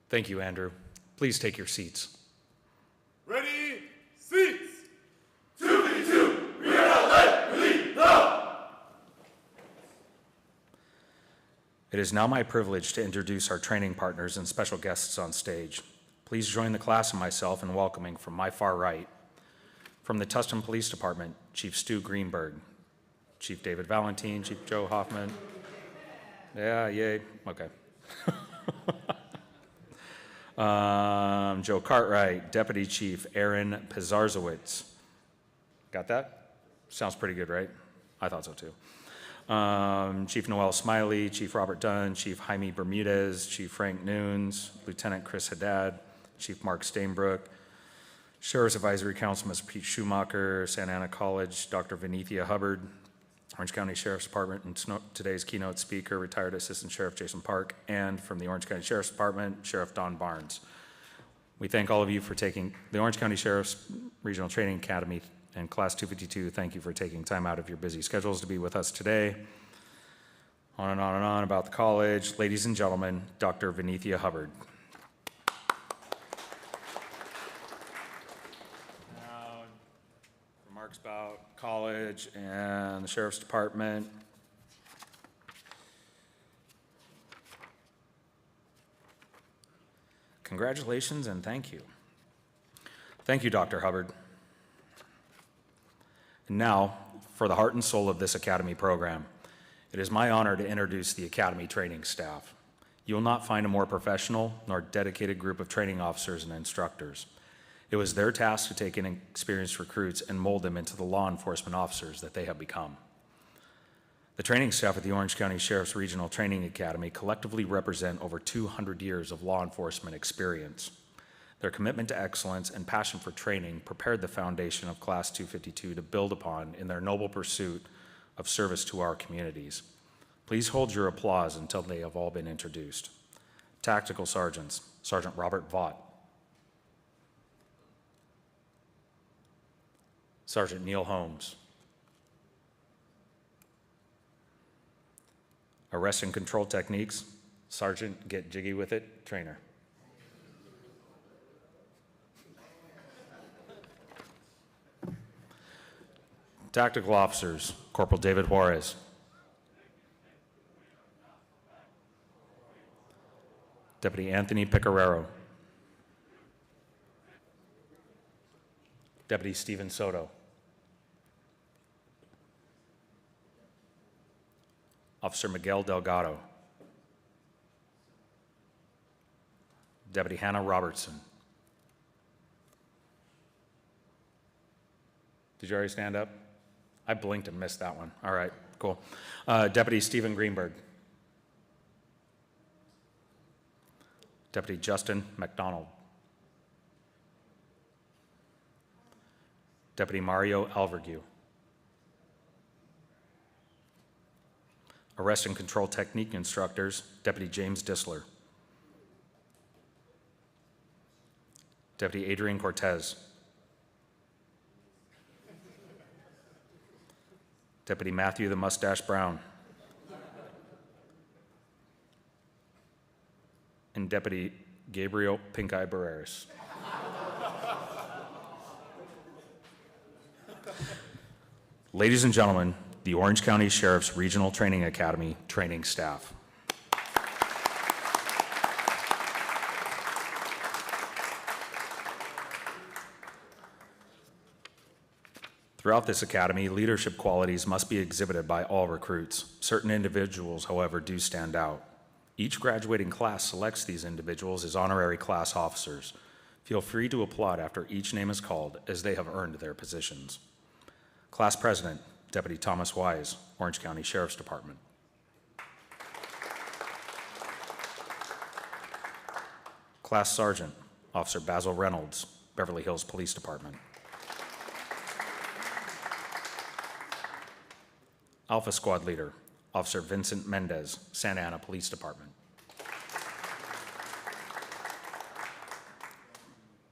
Thank you, Andrew. Please take your seats. Ready, seats. 252, we are not late, we lead, go! It is now my privilege to introduce our training partners and special guests on stage. Please join the class and myself in welcoming from my far right, from the Tustin Police Department, Chief Stu Greenberg, Chief David Valentine, Chief Joe Hoffman. Yeah, yay, okay. Joe Cartwright, Deputy Chief Aaron Pizarzowitz. Got that? Sounds pretty good, right? I thought so too. Chief Noel Smiley, Chief Robert Dunn, Chief Jaime Bermudez, Chief Frank Nunes, Lieutenant Chris Haddad, Chief Mark Stainbrook, Sheriff's Advisory Council, Mr. Pete Schumacher, Santa Ana College, Dr. Venethia Hubbard, Orange County Sheriff's Department, and today's keynote speaker, retired Assistant Sheriff Jason Park, and from the Orange County Sheriff's Department, Sheriff Don Barnes. We thank all of you for taking the Orange County Sheriff's Regional Training Academy and Class 252. Thank you for taking time out of your busy schedules to be with us today. On and on and on about the college. Ladies and gentlemen, Dr. Venethia Hubbard. Now, remarks about college and the Sheriff's Department. Congratulations and thank you. Thank you, Dr. Hubbard. And now, for the heart and soul of this Academy program, it is my honor to introduce the Academy training staff. You will not find a more professional nor dedicated group of training officers and instructors. It was their task to take in experienced recruits and mold them into the law enforcement officers that they have become. The training staff at the Orange County Sheriff's Regional Training Academy collectively represent over 200 years of law enforcement experience. Their commitment to excellence and passion for training prepared the foundation of Class 252 to build upon in their noble pursuit of service to our communities. Please hold your applause until they have all been introduced. Tactical Sergeants, Sergeant Robert Vaught, Sergeant Neil Holmes, Arrest and Control Techniques, Sergeant Get Jiggy With It, Trainer. Tactical Officers, Corporal David Juarez, Deputy Anthony Picarero, Deputy Stephen Soto, Officer Miguel Delgado, Deputy Hannah Robertson. Did you already stand up? I blinked and missed that one. All right, cool. Deputy Stephen Greenberg. Deputy Justin McDonald. Deputy Mario Alvergue. Arrest and Control Technique Instructors, Deputy James Disler. Deputy Adrian Cortez. Deputy Matthew the Mustache Brown. And Deputy Gabriel Pink Eye Barreras. Ladies and gentlemen, the Orange County Sheriff's Regional Training Academy training staff. Throughout this academy, leadership qualities must be exhibited by all recruits. Certain individuals, however, do stand out. Each graduating class selects these individuals as honorary class officers. Feel free to applaud after each name is called, as they have earned their positions. Class President, Deputy Thomas Wise, Orange County Sheriff's Department. Class Sergeant, Officer Basil Reynolds, Beverly Hills Police Department. Alpha Squad Leader, Officer Vincent Mendez, Santa Ana Police Department.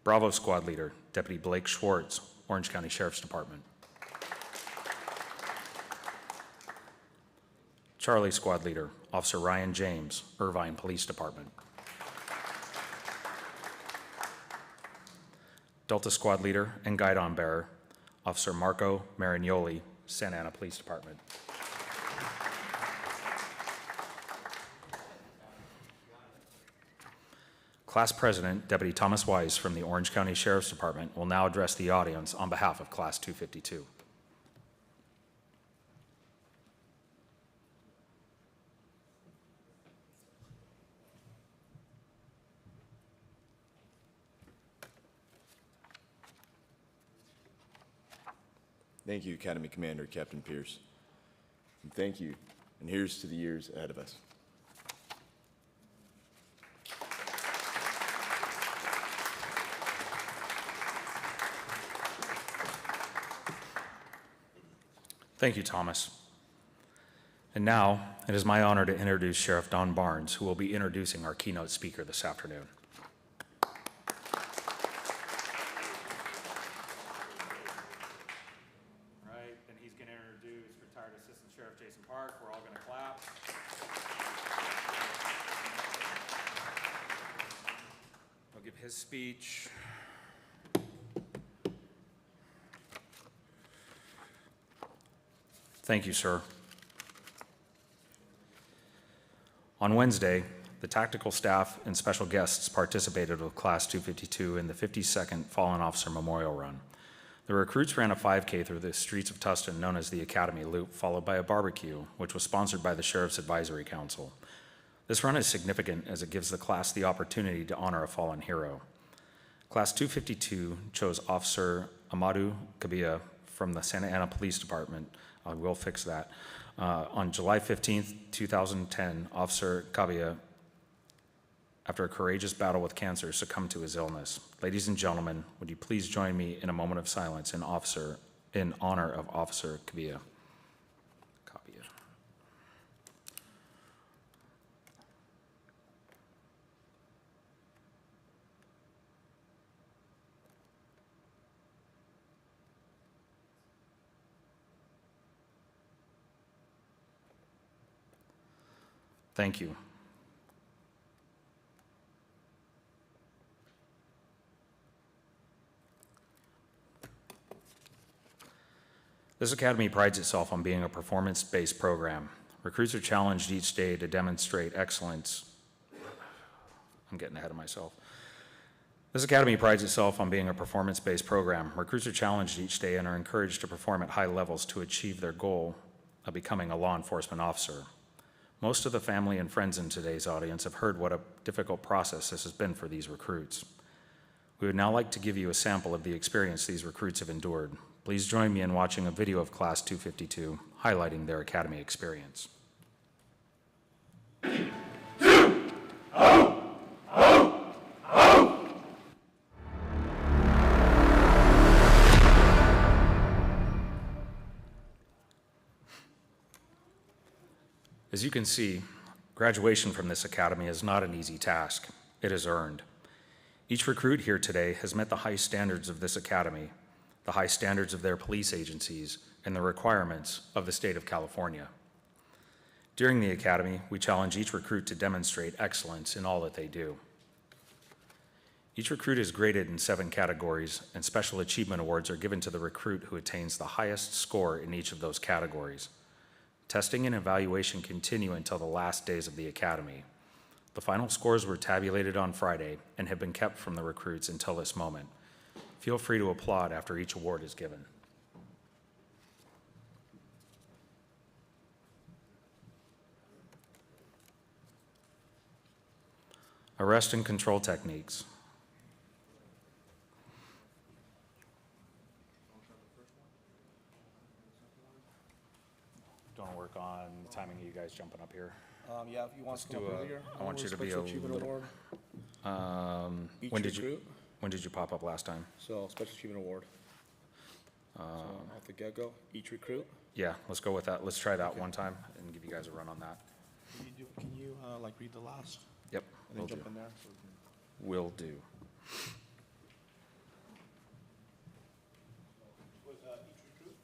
Bravo Squad Leader, Deputy Blake Schwartz, Orange County Sheriff's Department. Charlie Squad Leader, Officer Ryan James, Irvine Police Department. Delta Squad Leader and Guidon Bearer, Officer Marco Marignoli, Santa Ana Police Department. Class President, Deputy Thomas Weiss from the Orange County Sheriff's Department will now address the audience on behalf of Class 252. Thank you, Academy Commander Captain Pierce. And thank you, and here's to the years ahead of us. Thank you, Thomas. And now, it is my honor to introduce Sheriff Don Barnes, who will be introducing our keynote speaker this afternoon. We're all going to clap. He'll give his speech. Thank you, sir. On Wednesday, the tactical staff and special guests participated with Class 252 in the 52nd Fallen Officer Memorial Run. The recruits ran a 5K through the streets of Tustin known as the Academy Loop, followed by a barbecue, which was sponsored by the Sheriff's Advisory Council. This run is significant as it gives the class the opportunity to honor a fallen hero. Class 252 chose Officer Amadou Kabia from the Santa Ana Police Department. I will fix that. On July 15th, 2010, Officer Kabia, after a courageous battle with cancer, succumbed to his illness. Ladies and gentlemen, would you please join me in a moment of silence in honor of Officer Kabia. Thank you. This academy prides itself on being a performance-based program. Recruits are challenged each day to demonstrate excellence. I'm getting ahead of myself. This academy prides itself on being a performance-based program. Recruits are challenged each day and are encouraged to perform at high levels to achieve their goal of becoming a law enforcement officer. Most of the family and friends in today's audience have heard what a difficult process this has been for these recruits. We would now like to give you a sample of the experience these recruits have endured. Please join me in watching a video of Class 252 highlighting their academy experience. As you can see, graduation from this academy is not an easy task. It is earned. Each recruit here today has met the high standards of this academy, the high standards of their police agencies, and the requirements of the state of California. During the academy, we challenge each recruit to demonstrate excellence in all that they do. Each recruit is graded in 7 categories, and special achievement awards are given to the recruit who attains the highest score in each of those categories. Testing and evaluation continue until the last days of the academy. The final scores were tabulated on Friday and have been kept from the recruits until this moment. Feel free to applaud after each award is given. Arrest and control techniques. Do you want to work on the timing of you guys jumping up here? Yeah, if you want to come up here. I want you to be a little. Each When did you recruit. when did you pop up last time? So special achievement award. So off the get-go, each recruit. Yeah, let's go with that. Let's try that one time and give you guys a run on that. Can you like read the last Yep, and then will jump do. in there? So we can... Will do. Was each recruit?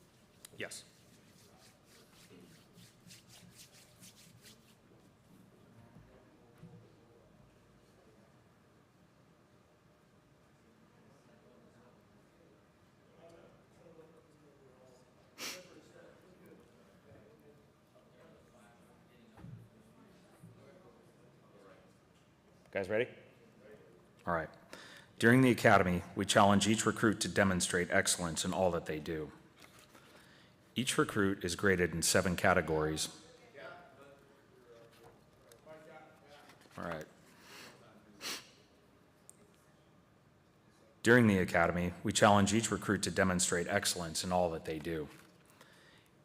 Yes. Guys ready? All right. During the academy, we challenge each recruit to demonstrate excellence in all that they do. Each recruit is graded in 7 categories. All right. During the academy, we challenge each recruit to demonstrate excellence in all that they do.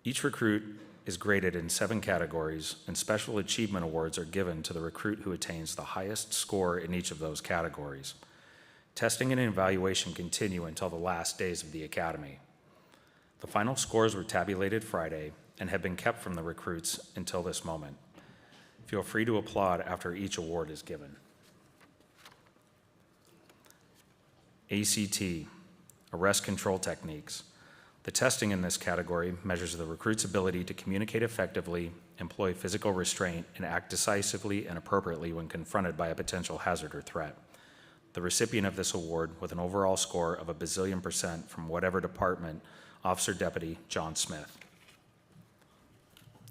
Each recruit is graded in 7 categories, and special achievement awards are given to the recruit who attains the highest score in each of those categories. Testing and evaluation continue until the last days of the academy. The final scores were tabulated Friday and have been kept from the recruits until this moment. Feel free to applaud after each award is given. ACT, Arrest Control Techniques. The testing in this category measures the recruit's ability to communicate effectively, employ physical restraint, and act decisively and appropriately when confronted by a potential hazard or threat. The recipient of this award, with an overall score of a bazillion% from whatever department, Officer Deputy John Smith.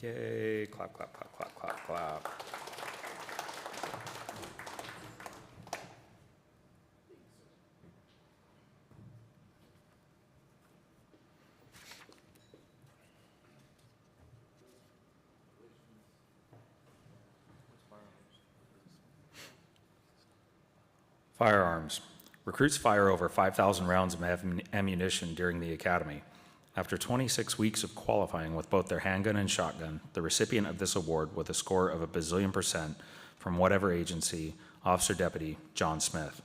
Yay, clap, clap, clap, clap, clap, clap. Firearms. Recruits fire over 5,000 rounds of ammunition during the academy. After 26 weeks of qualifying with both their handgun and shotgun, the recipient of this award with a score of a bazillion% from whatever agency, Officer Deputy John Smith.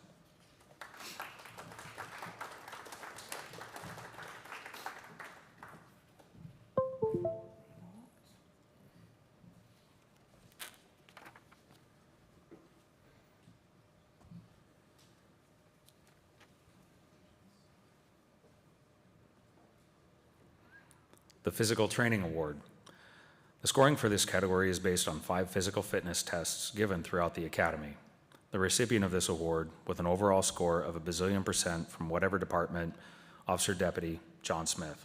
The Physical Training Award. The scoring for this category is based on 5 physical fitness tests given throughout the academy. The recipient of this award, with an overall score of a bazillion% from whatever department, Officer Deputy John Smith.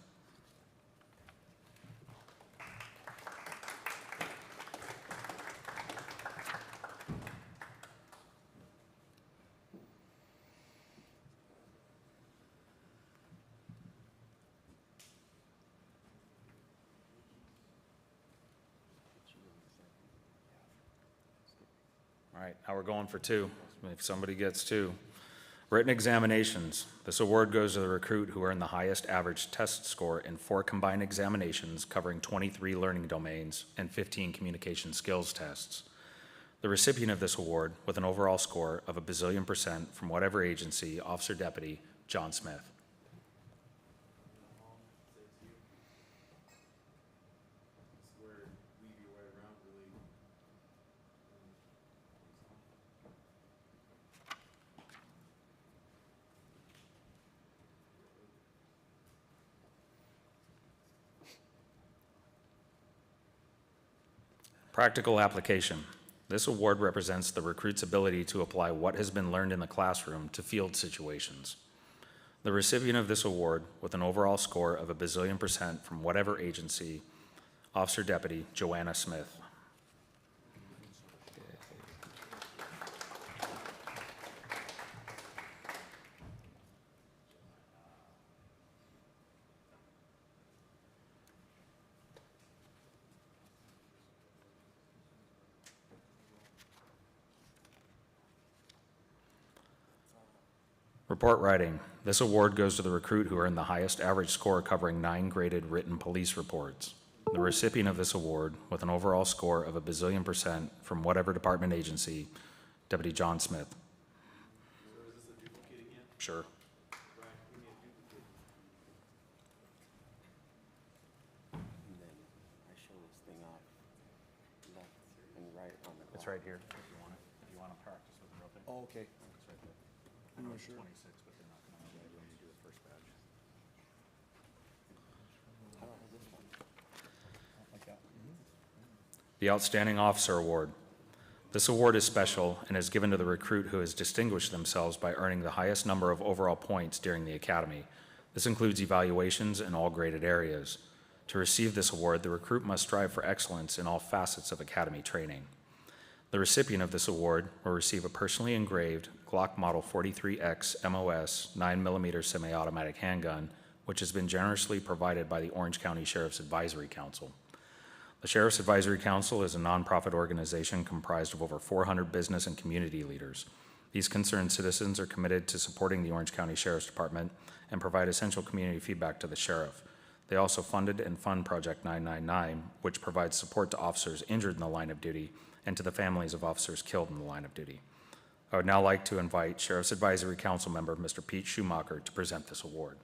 All right, now we're going for 2, if somebody gets 2. Written examinations. This award goes to the recruit who earned the highest average test score in 4 combined examinations covering 23 learning domains and 15 communication skills tests. The recipient of this award, with an overall score of a bazillion% from whatever agency, Officer Deputy John Smith. Practical application. This award represents the recruit's ability to apply what has been learned in the classroom to field situations. The recipient of this award, with an overall score of a bazillion% from whatever agency, Officer Deputy Joanna Smith. Report writing. This award goes to the recruit who earned the highest average score covering 9 graded written police reports. The recipient of this award, with an overall score of a bazillion% from whatever department agency, Deputy John Smith. So is this a duplicate again? Sure. Brian, give me a duplicate. And then I show this thing off left and right on the It's clock. right here if you want it. If you want to practice with the real thing. Oh, okay. It's right there. I'm not sure. 26, but they're not going to know when you do the first badge. I don't have this one. Like that. The Outstanding Officer Award. This award is special and is given to the recruit who has distinguished themselves by earning the highest number of overall points during the academy. This includes evaluations in all graded areas. To receive this award, the recruit must strive for excellence in all facets of academy training. The recipient of this award will receive a personally engraved Glock Model 43X MOS 9mm semi-automatic handgun, which has been generously provided by the Orange County Sheriff's Advisory Council. The Sheriff's Advisory Council is a nonprofit organization comprised of over 400 business and community leaders. These concerned citizens are committed to supporting the Orange County Sheriff's Department and provide essential community feedback to the sheriff. They also funded and fund Project 999, which provides support to officers injured in the line of duty and to the families of officers killed in the line of duty. I would now like to invite Sheriff's Advisory Council member Mr. Pete Schumacher to present this award.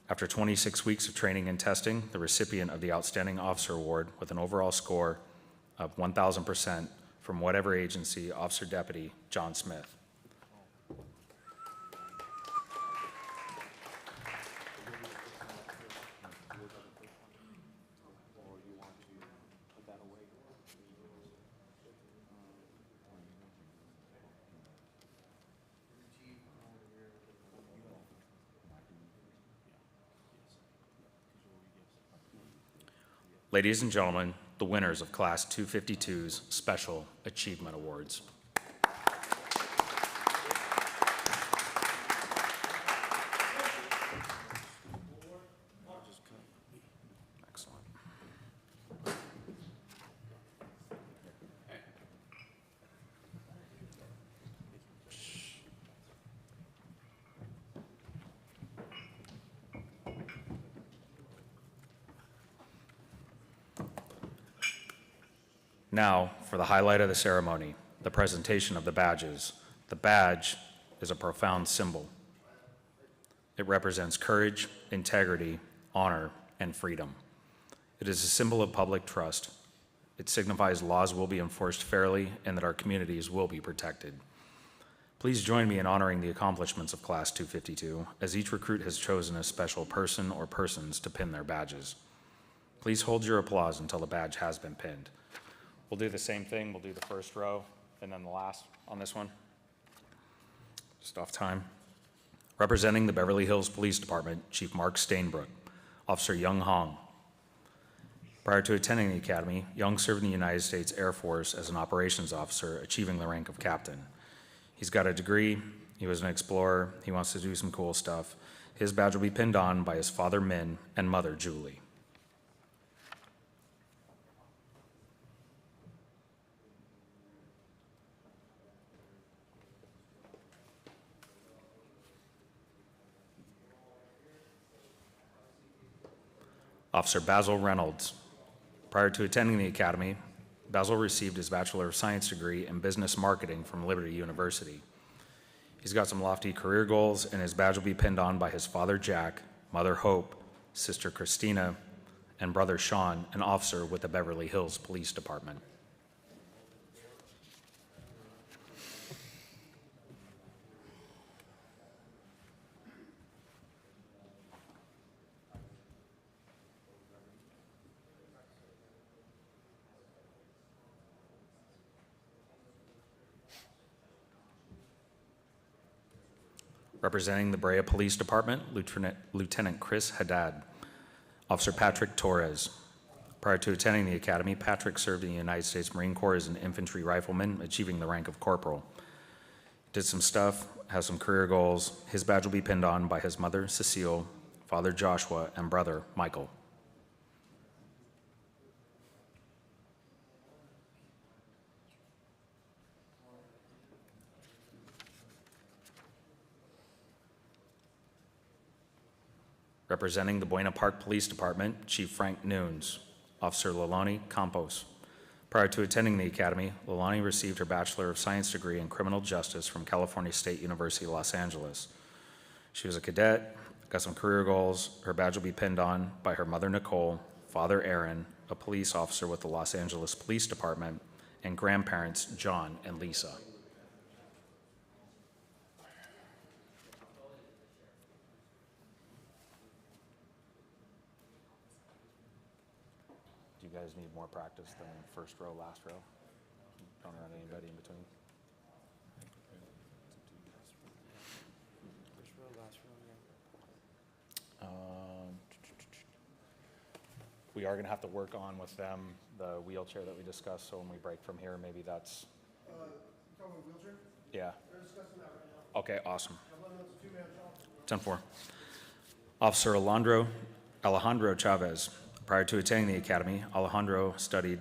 After 26 weeks of training and testing, the recipient of the Outstanding Officer Award with an overall score of 1,000% from whatever agency, Officer Deputy John Smith. Ladies and gentlemen, the winners of Class 252's Special Achievement Awards. Excellent. Now, for the highlight of the ceremony, the presentation of the badges. The badge is a profound symbol. It represents courage, integrity, honor, and freedom. It is a symbol of public trust. It signifies laws will be enforced fairly and that our communities will be protected. Please join me in honoring the accomplishments of Class 252, as each recruit has chosen a special person or persons to pin their badges. Please hold your applause until the badge has been pinned. We'll do the same thing. We'll do the first row and then the last on this one. Just off time. Representing the Beverly Hills Police Department, Chief Mark Stainbrook, Officer Young Hong. Prior to attending the academy, Young served in the United States Air Force as an operations officer, achieving the rank of captain. He's got a degree. He was an explorer. He wants to do some cool stuff. His badge will be pinned on by his father, Min, and mother, Julie. Officer Basil Reynolds. Prior to attending the academy, Basil received his Bachelor of Science degree in Business Marketing from Liberty University. He's got some lofty career goals, and his badge will be pinned on by his father, Jack, mother, Hope, sister, Christina, and brother, Sean, an officer with the Beverly Hills Police Department. Representing the Brea Police Department, Lieutenant Chris Haddad, Officer Patrick Torres. Prior to attending the academy, Patrick served in the United States Marine Corps as an infantry rifleman, achieving the rank of corporal. Did some stuff, has some career goals. His badge will be pinned on by his mother, Cecile, father, Joshua, and brother, Michael. Representing the Buena Park Police Department, Chief Frank Nunes, Officer Lalani Campos. Prior to attending the academy, Lalani received her Bachelor of Science degree in Criminal Justice from California State University, Los Angeles. She was a cadet, got some career goals. Her badge will be pinned on by her mother, Nicole, father, Aaron, a police officer with the Los Angeles Police Department, and grandparents, John and Lisa. Do you guys need more practice than first row, last row? Don't run anybody in between. First row, last row, yeah. we are gonna have to work on with them the wheelchair that we discussed, so when we break from here, maybe that's, Talking about wheelchair? yeah. They're discussing that right now. Okay, awesome. I'm letting know it's a two-man job. 10-4. Officer Alejandro Chavez. Prior to attending the academy, Alejandro studied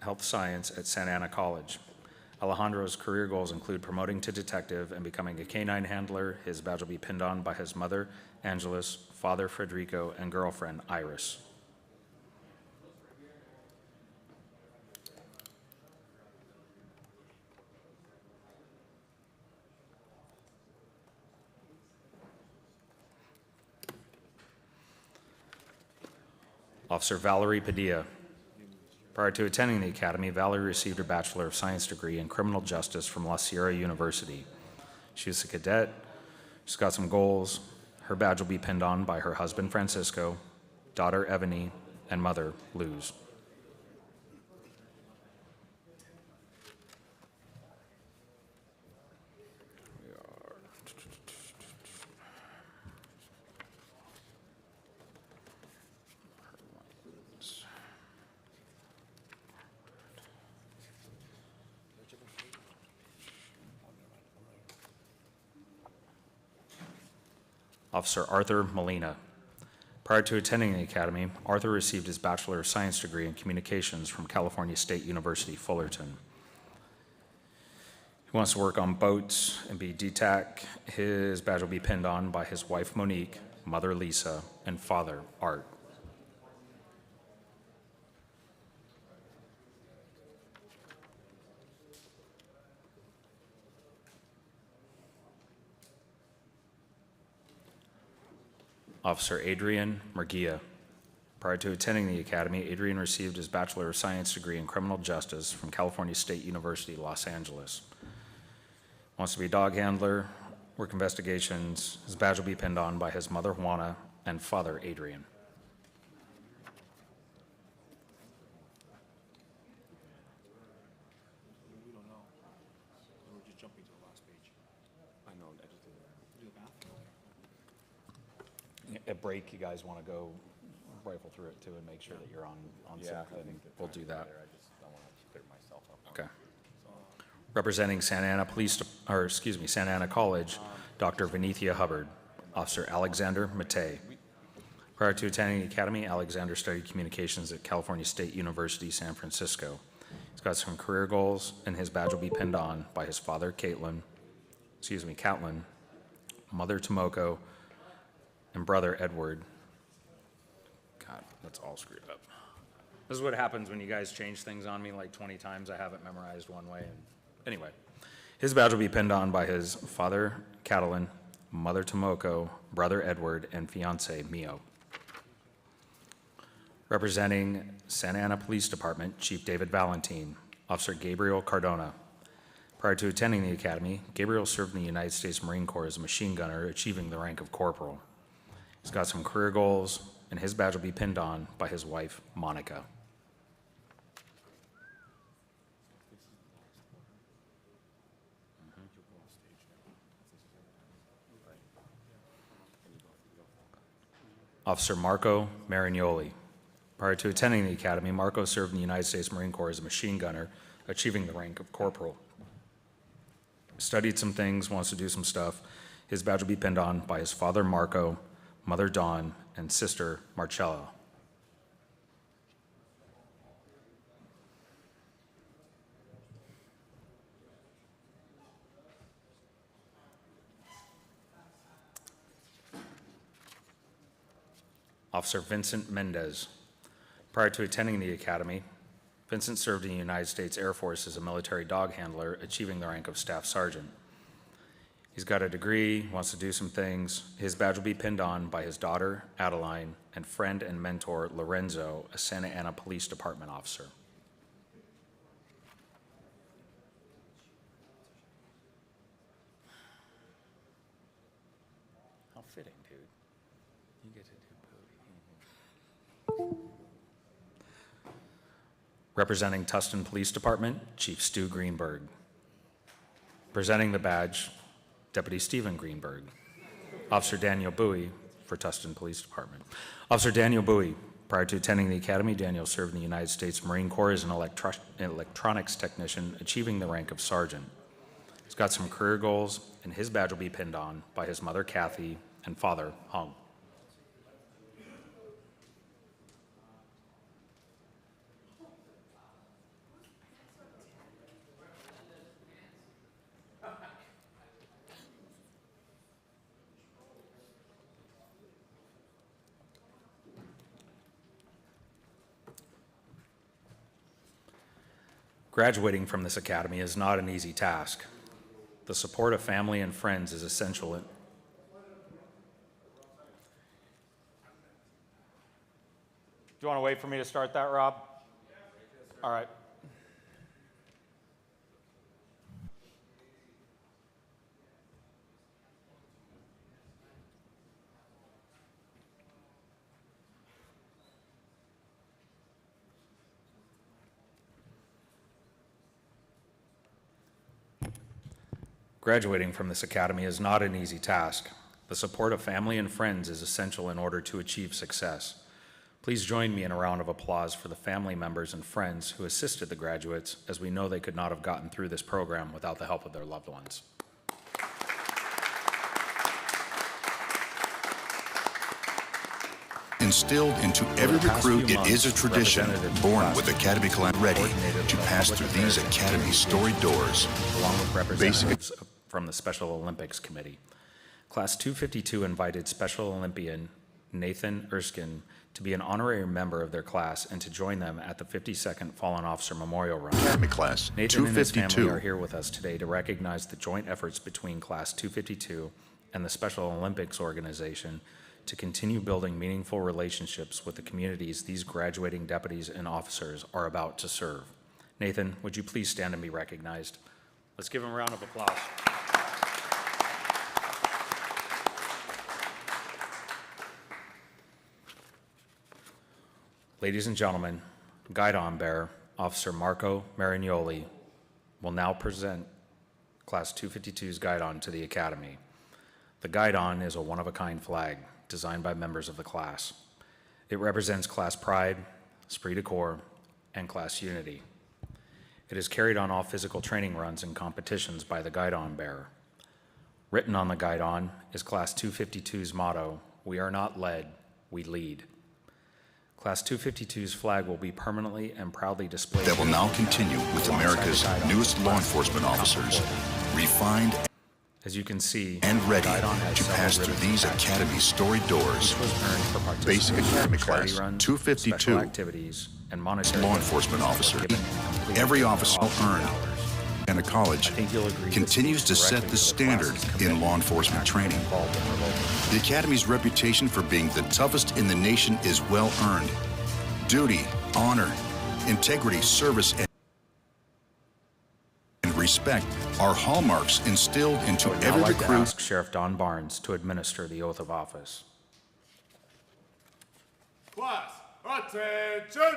health science at Santa Ana College. Alejandro's career goals include promoting to detective and becoming a canine handler. His badge will be pinned on by his mother, Angeles, father, Federico, and girlfriend, Iris. Officer Valerie Padilla. Prior to attending the academy, Valerie received her Bachelor of Science degree in criminal justice from La Sierra University. She was a cadet. She's got some goals. Her badge will be pinned on by her husband, Francisco, daughter, Ebony, and mother, Luz. Officer Arthur Molina. Prior to attending the academy, Arthur received his Bachelor of Science degree in Communications from California State University, Fullerton. He wants to work on boats and be DTAC. His badge will be pinned on by his wife, Monique, mother, Lisa, and father, Art. Officer Adrian Murguia. Prior to attending the academy, Adrian received his Bachelor of Science degree in Criminal Justice from California State University, Los Angeles. Wants to be a dog handler, work investigations. His badge will be pinned on by his mother, Juana, and father, Adrian. We don't know. We're just jumping to the last page. I know, I just did that. Do the math? At break, you guys want to go rifle through it too and make sure that you're on sync, then we'll do that. I just don't want to clear myself up. Okay. Representing Santa Ana Santa Ana College, Dr. Venethia Hubbard, Officer Alexander Matei. Prior to attending the academy, Alexander studied communications at California State University, San Francisco. He's got some career goals, and his badge will be pinned on by his father, Catlin, mother, Tomoko, and brother, Edward. God, that's all screwed up. This is what happens when you guys change things on me like 20 times. I have it memorized one way. And anyway, his badge will be pinned on by his father, Catalin, mother, Tomoko, brother, Edward, and fiance, Mio. Representing Santa Ana Police Department, Chief David Valentine, Officer Gabriel Cardona. Prior to attending the academy, Gabriel served in the United States Marine Corps as a machine gunner, achieving the rank of corporal. He's got some career goals, and his badge will be pinned on by his wife, Monica. Officer Marco Marignoli. Prior to attending the academy, Marco served in the United States Marine Corps as a machine gunner, achieving the rank of corporal. Studied some things, wants to do some stuff. His badge will be pinned on by his father, Marco, mother, Dawn, and sister, Marcella. Officer Vincent Mendez. Prior to attending the academy, Vincent served in the United States Air Force as a military dog handler, achieving the rank of staff sergeant. He's got a degree, wants to do some things. His badge will be pinned on by his daughter, Adeline, and friend and mentor, Lorenzo, a Santa Ana Police Department officer. How fitting, dude. You get to do both. Representing Tustin Police Department, Chief Stu Greenberg. Presenting the badge, Deputy Stephen Greenberg. Officer Daniel Bowie for Tustin Police Department. Officer Daniel Bowie. Prior to attending the academy, Daniel served in the United States Marine Corps as an electronics technician, achieving the rank of sergeant. He's got some career goals, and his badge will be pinned on by his mother, Kathy, and father, Hung. Graduating from this academy is not an easy task. The support of family and friends is essential. Do you want to wait for me to start that, Rob? All right. Graduating from this academy is not an easy task. The support of family and friends is essential in order to achieve success. Please join me in a round of applause for the family members and friends who assisted the graduates, as we know they could not have gotten through this program without the help of their loved ones. Instilled into every recruit, it is a tradition born with Academy Class ready to pass through these Academy story doors. Along with representatives from the Special Olympics Committee. Class 252 invited Special Olympian Nathan Erskine to be an honorary member of their class and to join them at the 52nd Fallen Officer Memorial Run. Academy Class Nathan and his 252 family are here with us today to recognize the joint efforts between Class 252 and the Special Olympics Organization to continue building meaningful relationships with the communities these graduating deputies and officers are about to serve. Nathan, would you please stand and be recognized? Let's give him a round of applause. Ladies and gentlemen, Guidon Bearer, Officer Marco Marignoli, will now present Class 252's Guidon to the Academy. The Guidon is a one-of-a-kind flag designed by members of the class. It represents class pride, esprit de corps, and class unity. It is carried on all physical training runs and competitions by the Guidon Bearer. Written on the Guidon is Class 252's motto, "We are not led, we lead." Class 252's flag will be permanently and proudly displayed. that will now continue with America's newest law enforcement officers, refined As you can see, and ready Guidon has to pass several through these ribbons Academy story doors. Which was earned for Basic participation Academy in charity Class runs, 252, special activities, and monetary law benefits enforcement were officer. given and completed Every during officer off-duty earned hours. and a college I think you'll agree continues to this set directly the to standard class's in commitment law to enforcement actively training. involved in revolt. The Academy's reputation for being the toughest in the nation is well earned. Duty, honor, integrity, service, and respect are hallmarks instilled into I would now every like to recruit. ask Sheriff Don Barnes to administer the oath of office. Class, attention!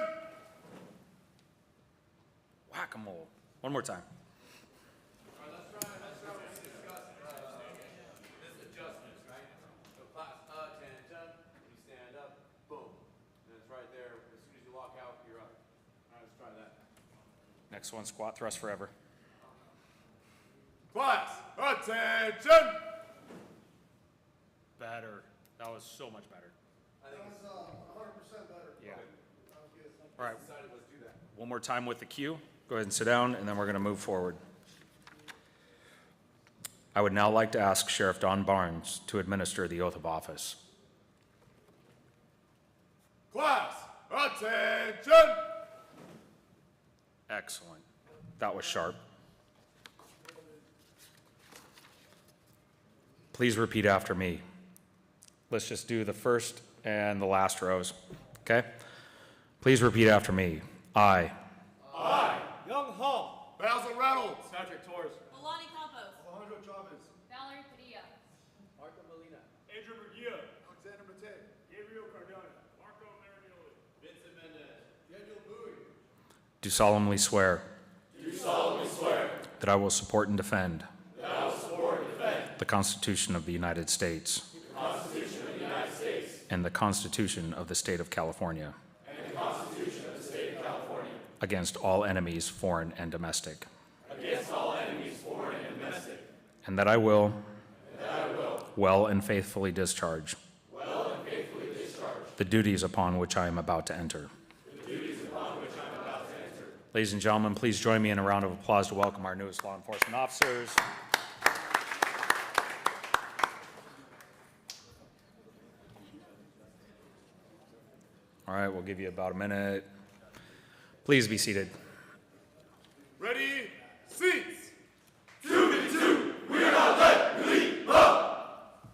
Whack-a-mole. One more time. Adjustments, right? So class, attention, you stand up, boom. And it's right there. As soon as you walk out, you're up. All right, let's try that. Next one, squat thrust forever. Class, attention! Better. That was so much better. I think it's 100% better. Yeah. All right. decided, let's do that. One more time with the cue. Go ahead and sit down, and then we're going to move forward. I would now like to ask Sheriff Don Barnes to administer the oath of office. Class, attention! Excellent. That was sharp. Please repeat after me. Let's just do the first and the last rows, okay? Please repeat after me. I Young Hall. Basil Reynolds. Patrick Torres. Milani Campos. Alejandro Chavez. Valerie Padilla. Marco Molina. Andrew Murguia. Alexander Mate. Gabriel Cardona. Marco Marignoli. Vincent Mendez. Daniel Bowie. do solemnly swear that I will support and defend the Constitution of the United States and the Constitution of the State of California against all enemies, foreign and domestic. And that I will well and faithfully discharge the duties upon which I am about to enter. Ladies and gentlemen, please join me in a round of applause to welcome our newest law enforcement officers. All right, we'll give you about a minute. Please be seated. Ready, seats. 252, we are not let lead up.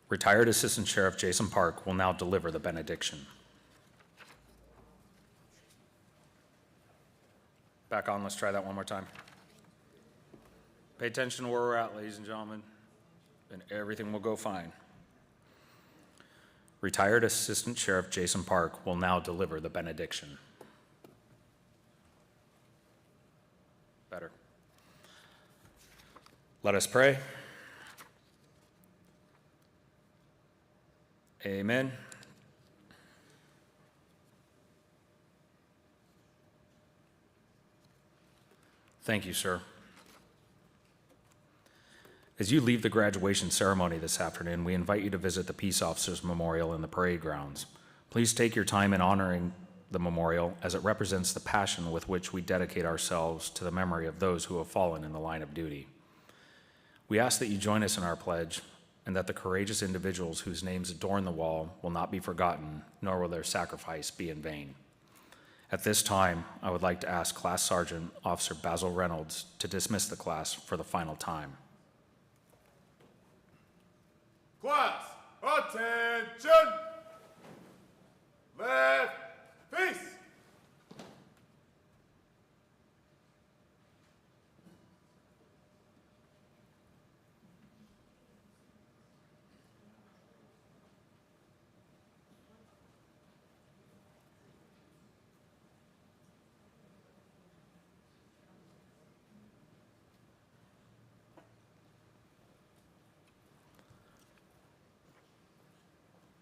Retired Assistant Sheriff Jason Park will now deliver the benediction. Back on, let's try that one more time. Pay attention to where we're at, ladies and gentlemen, and everything will go fine. Retired Assistant Sheriff Jason Park will now deliver the benediction. Better. Let us pray. Amen. Thank you, sir. As you leave the graduation ceremony this afternoon, we invite you to visit the Peace Officers Memorial in the parade grounds. Please take your time in honoring the memorial as it represents the passion with which we dedicate ourselves to the memory of those who have fallen in the line of duty. We ask that you join us in our pledge and that the courageous individuals whose names adorn the wall will not be forgotten, nor will their sacrifice be in vain. At this time, I would like to ask Class Sergeant Officer Basil Reynolds to dismiss the class for the final time. Class, attention. Left, face.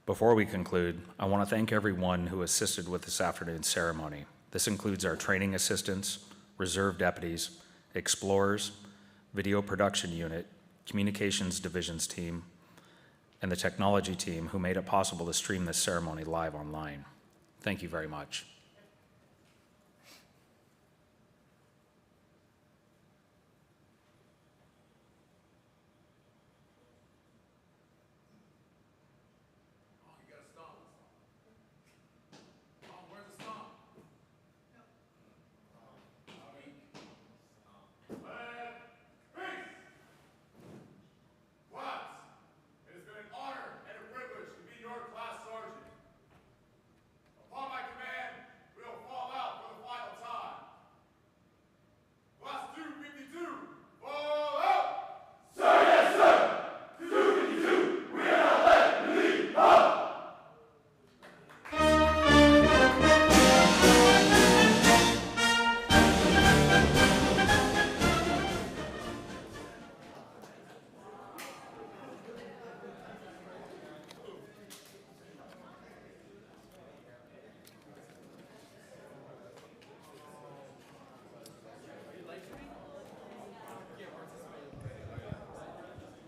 Before we conclude, I want to thank everyone who assisted with this afternoon's ceremony. This includes our training assistants, reserve deputies, explorers, video production unit, communications divisions team, and the technology team who made it possible to stream this ceremony live online. Thank you very much.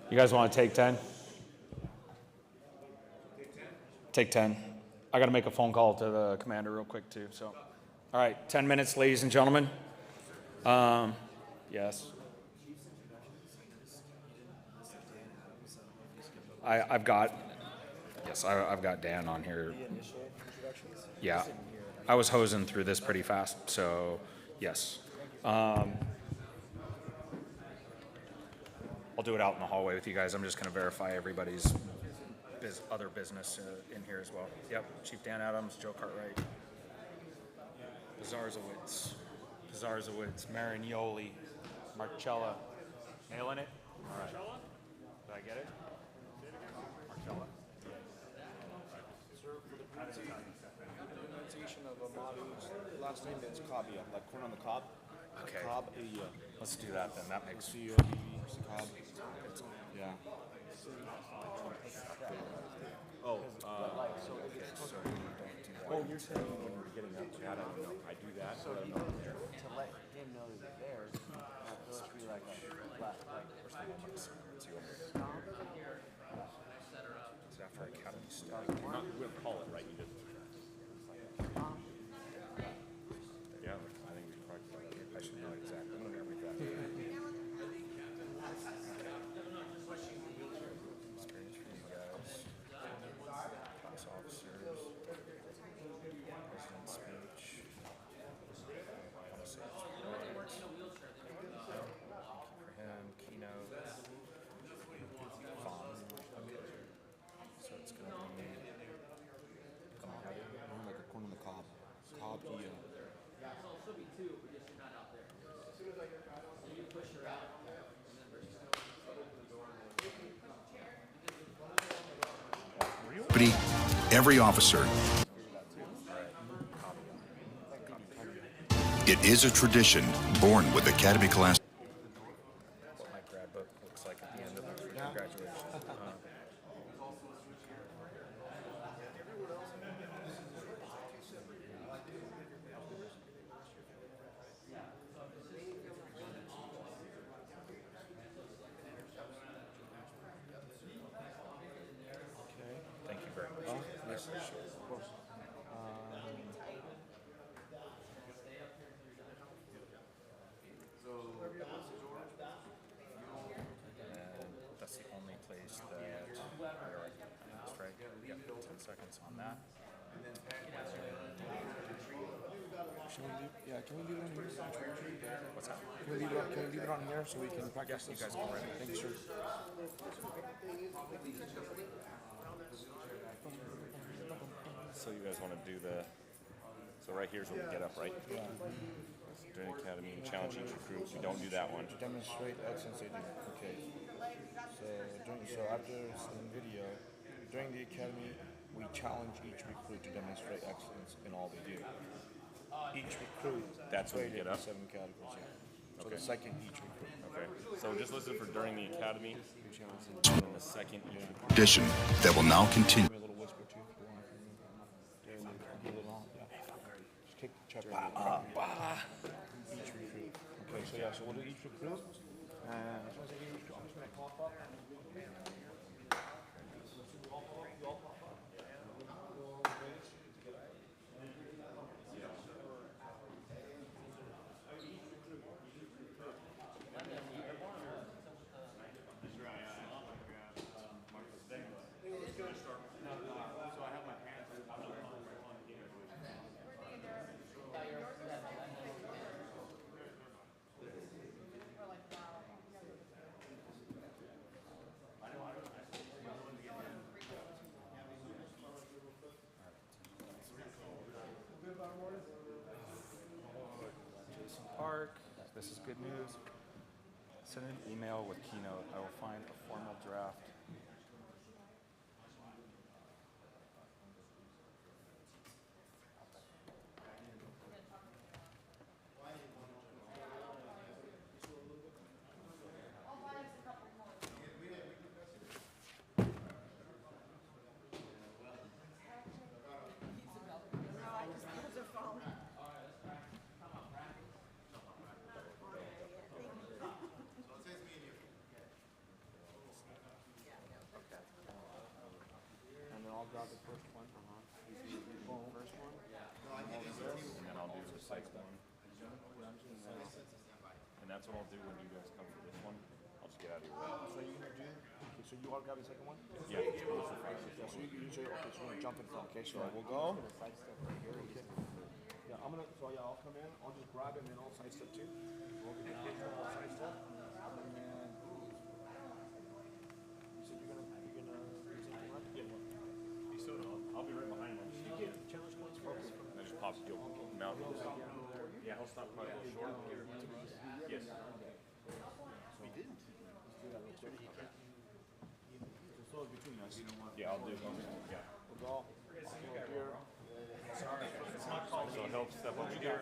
You guys want to take 10? Take 10. I got to make a phone call to the commander real quick too. So, all right, 10 minutes, ladies and gentlemen. Yes. I've got Dan on here. Yeah, I was hosing through this pretty fast, so yes. I'll do it out in the hallway with you guys. I'm just going to verify everybody's other business in here as well. Yep, Chief Dan Adams, Joe Cartwright, Pizarzowitz, Marignoli, Marcella. Nailing it? All right. Did I get it? Marcella. Sir, for the pronunciation of Amadu's last name, that's Kabia, like corn on the cob. Okay. Cobb, Let's do that then. That makes C-O-B-B, Cobb. Yeah. Oh, oh, you're saying when you're getting up to that, I don't know. I do that. So but I'm you, not there. to let him know that you're there, have those be like a flat, like It's after academy stuff. Not, we'll call it, right? You just. Yeah, I think we probably. I should know exactly. I'm gonna read that. Experience for you guys. Class officers. President speech. For him, keynote. Font. So it's gonna be. Come on. like a corn on the cob. Cob, he, Every officer. It is a tradition born with Academy class. What my grad book looks like at the end of graduation. Thank you very much. yes, of course. And that's the only place that you're right. Yeah, 10 seconds on that. Can we leave it on here? What's that? Can we leave it on here so we can practice You this? guys can ready. Thank you, sir. So you guys want to do the, so right here's where we get up, right? Yeah. During academy and challenge each recruit. We don't do that one. Demonstrate excellence. Okay. So after the video, during the academy, we challenge each recruit to demonstrate excellence in all they do. Each recruit. That's when we rated get up? in 7 categories. Yeah. So Okay. the second each recruit. Okay. So just listen for during the academy, and then the second each recruit. Tradition that will now continue. Give me a little whisper too. If you want. Give it along. Yeah. Just kick the chopper. Each recruit. Okay. So yeah. So we'll do each recruit. And as soon as I get each recruit, I'm just gonna pop up. Jason Park, this is good news. Send an email with keynote. I will find a formal draft. And then I'll grab the first one. Boom. First one. And then I'll do the second one. And that's what I'll do when you guys come for this one. I'll just get out of your way. So you're gonna do? Okay. So you are grabbing the second one? Yeah, just go for first. Yeah. So you say okay. So we're gonna jump in front. Okay. So we'll go. Okay. Yeah. I'm gonna. So yeah. I'll come in. I'll just grab it and then I'll sidestep too. We'll get I'll sidestep. And then. You said you're gonna. Do something right? Yeah. I'll be right behind him. You get challenge points for us. And then just pop, you'll mount. Yeah, he'll stop quite a little short. Yes. We didn't. Let's do that real quick. So it's between us. Yeah, I'll do it. Yeah. We'll go. I'll go up here. So help step up here.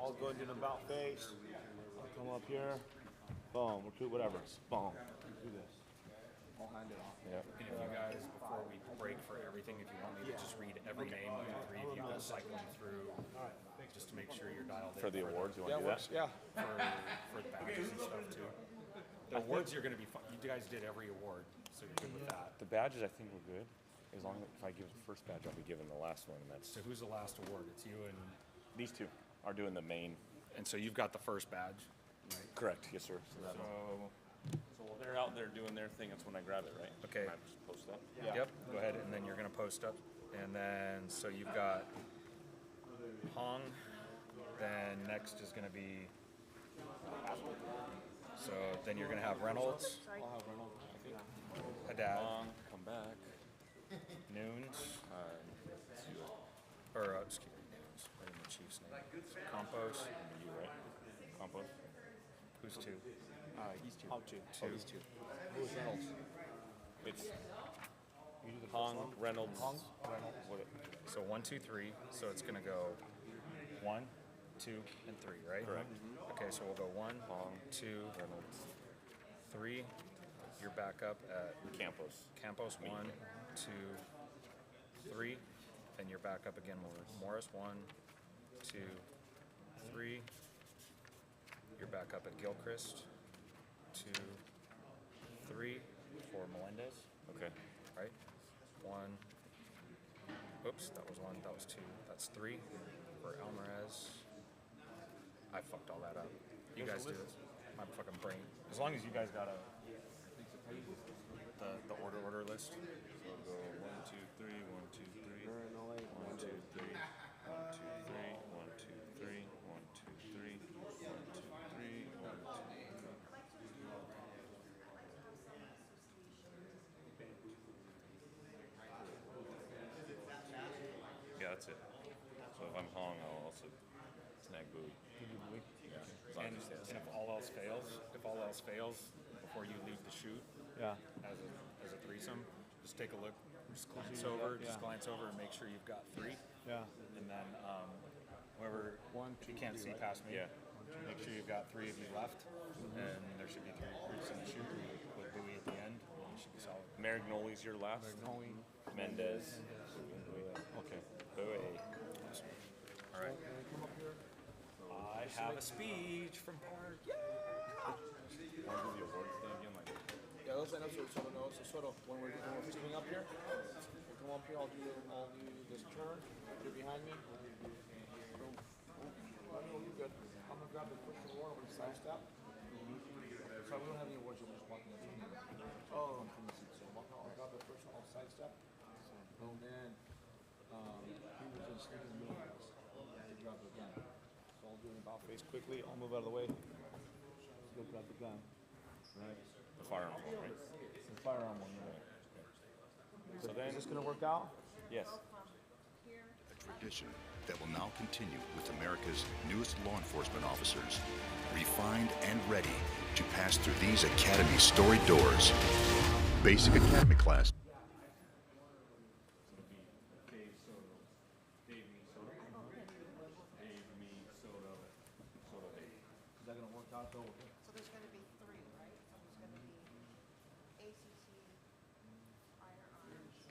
I'll go into the about face. I'll come up here. Boom. Recruit whatever. Boom. do this. I'll hand it off. And if you guys, before we break for everything, if you want me to just read every name of the three of you, go cycling through, just to make sure you're dialed in. For the awards, you want to do that? Yeah. For the badges and stuff too. The awards, you're gonna be fine. You guys did every award, so you're good with that. The badges, I think we're good. As long as if I give the first badge, I'll be giving the last one, and that's So who's the last award? It's you and, these two are doing the main. and so you've got the first badge. Correct. Yes, sir. So while they're out there doing their thing, that's when I grab it, right? Okay. Can I just post that? Yep, go ahead, and then you're gonna post up. And then, so you've got Hong, then next is gonna be, so then you're gonna have Reynolds, I'll have Reynolds, I think. Haddad, Come back. Noons, or, excuse me, Noons, what is the chief's name? Campos, You right? Compost. who's two? He's two. How two? Two. He's two. Who's Reynolds? It's You do the Hong, first one? Reynolds. Hong, Reynolds. What? So 1, 2, 3, so it's gonna go 1, 2, and 3, right? Correct. Okay, so we'll go 1, Hong, 2, Reynolds. 3, you're back up at Campos. Campos, 1, 2, 3, then you're back up again, Morris, 1, 2, 3, you're back up at Gilchrist, 2, 3, for Melendez, Okay. right? 1, oops, that was 1, that was 2, that's 3 for Alvarez. I fucked all that up. You guys do this. My fucking brain. As long as you guys got the order list. So we'll go 1, 2, 3, 1, 2, 3, 1, 2, 3, 1, 2, 3, 1, 2, 3, 1, 2, 3, 1, 2, 3, 1, 2, 3. Yeah, that's it. So if I'm Hong, I'll also snag Bowie. Yeah, as long And, as he stays. and if all else fails, before you leave the shoot, Yeah. as a threesome, just take a look, just glance over, and make sure you've got 3. Yeah. And then whoever, you can't see past me. Yeah. Make sure you've got 3 of you left, and there should be 3 groups in the shoot with Bowie at the end. And you should be solid. Marignoli's your last. Mendez. Okay. Bowie. All right. I have a speech from Park. Want to do the awards thing again? Like, Yeah, let's line up so someone knows. So sort of when we're teaming up here, we'll come up here. I'll do this turn. You're behind me. Boom. Oh, no, you're good. I'm gonna grab the push the wall. I'm gonna side step. So we don't have any awards. You're just walking up to me. Oh, I'm from the seat. So I'll grab the first one. I'll side step. And then he was gonna sneak in the middle of us. To grab the gun. So I'll do an about face quickly. I'll move out of the way. Go grab the gun. Right. the firearm one, right? The firearm one, right? So then, Is this gonna work out? yes. A tradition that will now continue with America's newest law enforcement officers, refined and ready to pass through these academy storied doors. Basic Academy class. Is that gonna work out though? So there's gonna be 3, right? So it's gonna be ACT, firearms.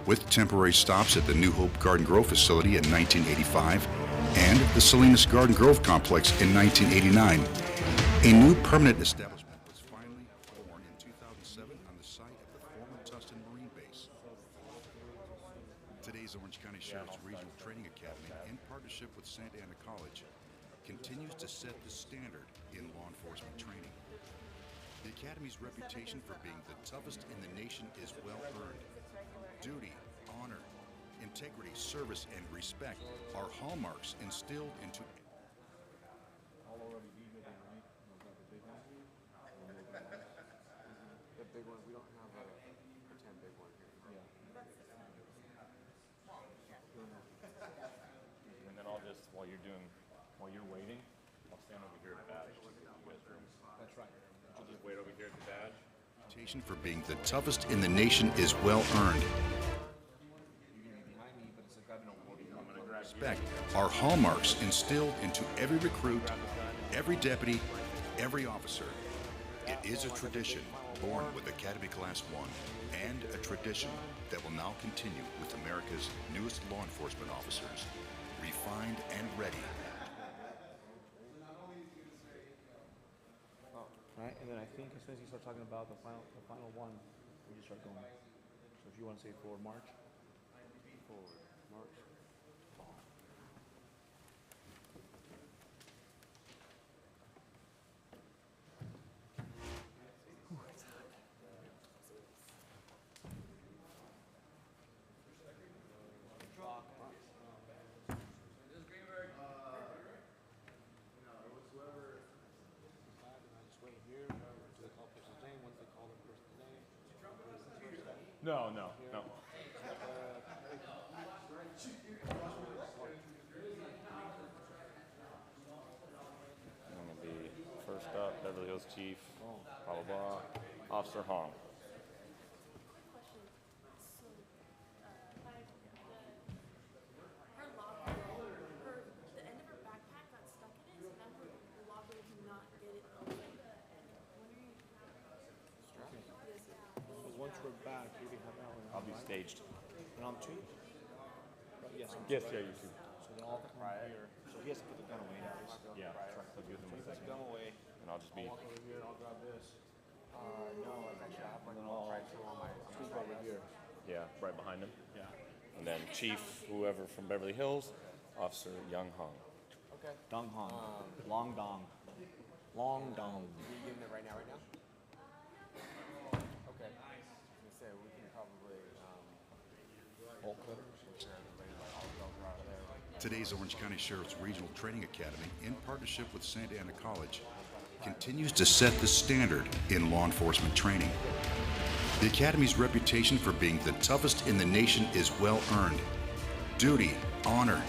With temporary stops at the New Hope Garden Grove facility in 1985 and the Salinas Garden Grove complex in 1989, a new permanent establishment was finally born in 2007 on the site of the former Tustin Marine Base. Today's Orange County Sheriff's Regional Training Academy, in partnership with Santa Ana College, continues to set the standard in law enforcement training. The Academy's reputation for being the toughest in the nation is well earned. Duty, honor, integrity, service, and respect are hallmarks instilled into I'll already be good, right? I'll grab the big one. The big one, we don't have a pretend big one here. Yeah. And then I'll just, while you're waiting, I'll stand over here at the badge. That's right. I'll just wait over here at the badge. reputation for being the toughest in the nation is well earned. You're gonna be behind me, but it's like I don't know what you're gonna Respect are hallmarks instilled into every recruit, every deputy, every officer. It is a tradition born with Academy Class 1 and a tradition that will now continue with America's newest law enforcement officers, refined and ready. Right, and then I think as soon as you start talking about the final one, we just start going. So if you want to say forward march, forward march. No, no, no. I'm gonna be first up, Beverly Hills Chief, blah blah blah, Officer Hong. Her locker, the end of her backpack got stuck in it, so now her locker cannot get it open. Because once we're back, we can have that one. I'll be staged. And I'm two? Right, yes, I'm Yes, two, yeah, right? you too. So then I'll come here. So he has to put the gun away now. Yeah, I'll give them So he a puts the second, gun away. and I'll just be. I'll walk over here, I'll grab this. No, it's actually, I have like And then all I'll right two on my. scoop over here. Yeah, right behind him. Yeah. And then Chief, whoever from Beverly Hills, Officer Young Hong. Okay. Dong Hong. Long Dong. Long Dong. You giving it right now, right now? Okay. I was gonna say, we can probably, Bolt cutters. make sure everybody's like all felt right there. Today's Orange County Sheriff's Regional Training Academy, in partnership with Santa Ana College, continues to set the standard in law enforcement training. The Academy's reputation for being the toughest in the nation is well earned. Duty, honor,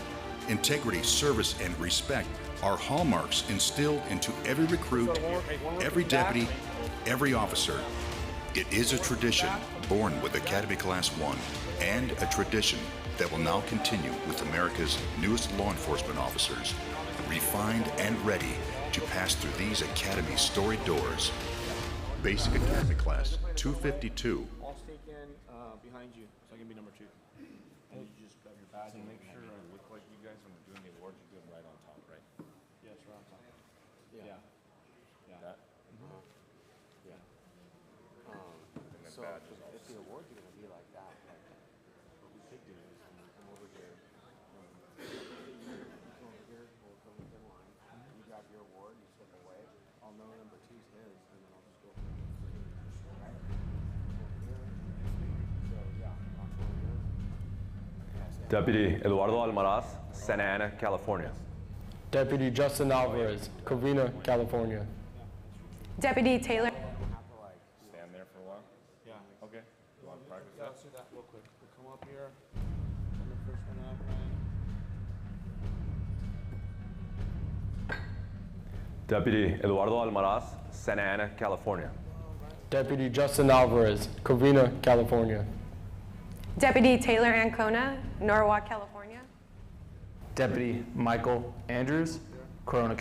integrity, service, and respect are hallmarks instilled into every recruit, every deputy, every officer. It is a tradition born with Academy Class 1 and a tradition that will now continue with America's newest law enforcement officers, refined and ready to pass through these Academy storied doors. Basic Academy Class 252. I'll stake in behind you, so I can be number 2. And you just grab your badge and Make sure I look like you guys when we're doing the awards. You do them right on top, right? Yes, right on top. Yeah. Yeah. That. Yeah. And then So badges if the award's gonna be like that, like, what we could do is when we come over here, you come over here, we'll come within line, you grab your award, you step away, I'll know number two's his, and then I'll just go from there. Right? Over here, so yeah, I'll go over here. Deputy Eduardo Almaraz, Santa Ana, California. Deputy Justin Alvarez, Covina, California. Deputy Taylor. Have to like, Stand there for a while. Yeah. Okay. You want to practice Yeah, that? let's do that real quick. We'll come up here. Come the first one up, Ryan. Deputy Eduardo Almaraz, Santa Ana, California. Deputy Justin Alvarez, Covina, California. Deputy Taylor Ancona, Norwalk, California. Deputy Michael Andrews, Corona,